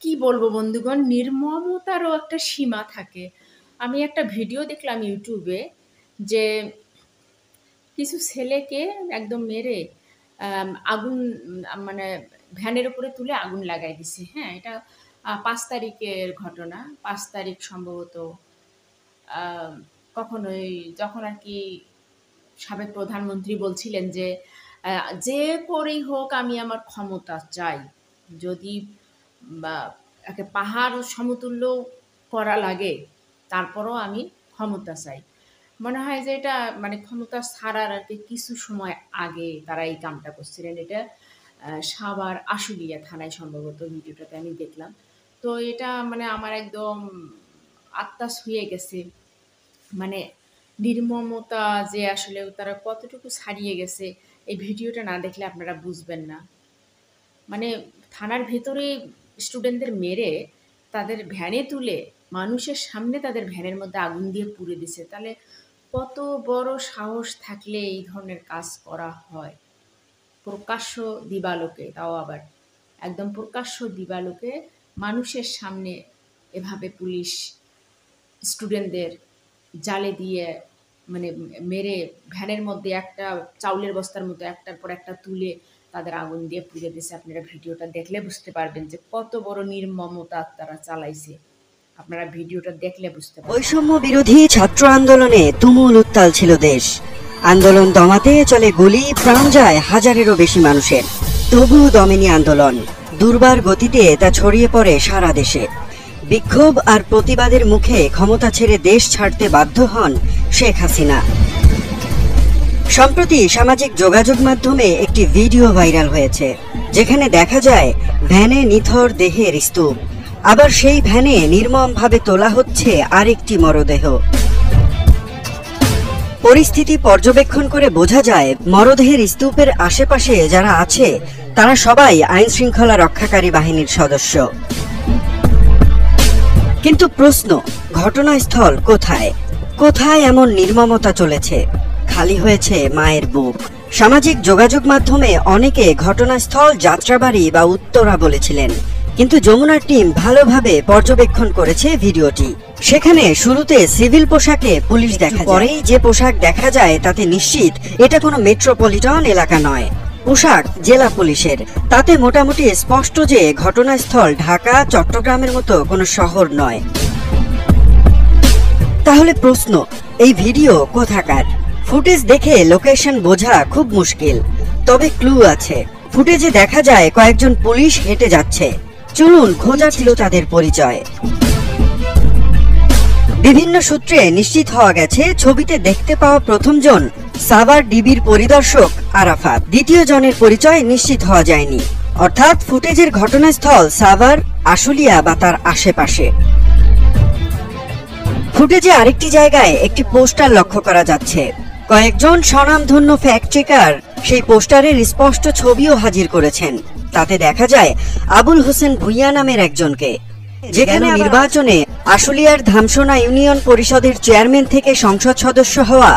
কি বলবো বন্ধুগণ, নির্মমতারও একটা সীমা থাকে। আমি একটা ভিডিও দেখলাম ইউটিউবে যে কিছু ছেলেকে একদম মেরে আগুন মানে ভ্যানের উপরে তুলে আগুন লাগাই দিছে। হ্যাঁ, এটা ৫ তারিখের ঘটনা। ৫ তারিখ সম্ভবত আ কখন ওই যখন আরকি সাবেক প্রধানমন্ত্রী বলছিলেন যে, আ "যে করেই হোক আমি আমার ক্ষমতা চাই। যদি বা একে পাহাড় সমতুল্য করা লাগে, তারপরও আমি ক্ষমতা চাই।" মনে হয় যে এটা মানে ক্ষমতা ছাড়ার আরকি কিছু সময় আগে তারা এই কামটা করছিলেন। এটা সাভার আশুলিয়া থানায় সম্ভবত ভিডিওটাতে আমি দেখলাম। তো এটা মানে আমার একদম আত্মা ছুঁয়ে গেছে। মানে নির্মমতা যে আসলে তারা কতটুকু ছাড়িয়ে গেছে, এই ভিডিওটা না দেখলে আপনারা বুঝবেন না। মানে থানার ভেতরে স্টুডেন্টদের মেরে তাদের ভ্যানে তুলে মানুষের সামনে তাদের ভ্যানের মধ্যে আগুন দিয়ে পুড়ে দিছে। তাহলে কত বড় সাহস থাকলে এই ধরনের কাজ করা হয়? প্রকাশ্য দিবালোকে, তাও আবার একদম প্রকাশ্য দিবালোকে মানুষের সামনে এভাবে পুলিশ স্টুডেন্টদের জালে দিয়ে মানে মেরে ভ্যানের মধ্যে একটা চাউলের বস্তার মতো একটার পর একটা তুলে তাদের আগুন দিয়ে পুড়ে দিছে। আপনারা ভিডিওটা দেখলে বুঝতে পারবেন যে কত বড় নির্মমতা তারা চালাইছে। আপনারা ভিডিওটা দেখলে বুঝতে পারবেন। বৈষম্য বিরোধী ছাত্র আন্দোলনে তুমুল উত্তাল ছিল দেশ। আন্দোলন দমাতে চলে গুলি, প্রাণ যায় হাজারেরও বেশি মানুষের। তবুও দমেনি আন্দোলন। দুর্বার গতিতে তা ছড়িয়ে পড়ে সারা দেশে। বিক্ষোভ আর প্রতিবাদের মুখে ক্ষমতা ছেড়ে দেশ ছাড়তে বাধ্য হন শেখ হাসিনা। সম্প্রতি সামাজিক যোগাযোগ মাধ্যমে একটি ভিডিও ভাইরাল হয়েছে, যেখানে দেখা যায় ভ্যানে নিথর দেহের স্তূপ, আবার সেই ভ্যানে নির্মমভাবে তোলা হচ্ছে আরেকটি মরদেহ। পরিস্থিতি পর্যবেক্ষণ করে বোঝা যায় মরদেহের স্তূপের আশেপাশে যারা আছে তারা সবাই আইন শৃঙ্খলা রক্ষাকারী বাহিনীর সদস্য। কিন্তু প্রশ্ন, ঘটনাস্থল কোথায়? কোথায় এমন নির্মমতা চলেছে? খালি হয়েছে মায়ের বুক। সামাজিক যোগাযোগ মাধ্যমে অনেকে ঘটনাস্থল যাত্রাবাড়ি বা উত্তরা বলেছিলেন, কিন্তু যমুনার টিম ভালোভাবে পর্যবেক্ষণ করেছে ভিডিওটি। সেখানে শুরুতে সিভিল পোশাকে পুলিশ দেখা যায়, পরেই যে পোশাক দেখা যায় তাতে নিশ্চিত এটা কোনো মেট্রোপলিটন এলাকা নয়। পোশাক জেলা পুলিশের। তাতে মোটামুটি স্পষ্ট যে ঘটনাস্থল ঢাকা, চট্টগ্রামের মতো কোনো শহর নয়। তাহলে প্রশ্ন, এই ভিডিও কোথাকার? ফুটেজ দেখে লোকেশন বোঝা খুব মুশকিল, তবে ক্লু আছে। ফুটেজে দেখা যায় কয়েকজন পুলিশ হেঁটে যাচ্ছে। চলুন খোঁজা ছিল তাদের পরিচয়। বিভিন্ন সূত্রে নিশ্চিত হওয়া গেছে ছবিতে দেখতে পাওয়া প্রথমজন সাভার ডিবির পরিদর্শক আরাফাত। দ্বিতীয় জনের পরিচয় নিশ্চিত হওয়া যায়নি, অর্থাৎ ফুটেজের ঘটনাস্থল সাভার, আশুলিয়া বা তার আশেপাশে। ফুটেজে আরেকটি জায়গায় একটি পোস্টার লক্ষ্য করা যাচ্ছে। কয়েকজন স্বনামধন্য ফ্যাক্ট চেকার সেই পোস্টারের স্পষ্ট ছবিও হাজির করেছেন। তাতে দেখা যায় আবুল হোসেন ভুইয়া নামের একজনকে, যেখানে নির্বাচনে আশুলিয়ার ধামসোনা ইউনিয়ন পরিষদের চেয়ারম্যান থেকে সংসদ সদস্য হওয়া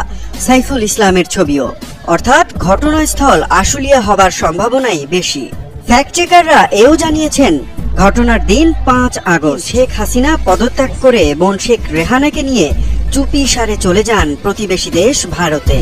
সাইফুল ইসলামের ছবিও। অর্থাৎ ঘটনাস্থল আশুলিয়া হবার সম্ভাবনাই বেশি। ফ্যাক্ট চেকাররা এও জানিয়েছেন, ঘটনার দিন ৫ আগস্ট শেখ হাসিনা পদত্যাগ করে বোন শেখ রেহানাকে নিয়ে চুপি সারে চলে যান প্রতিবেশী দেশ ভারতে।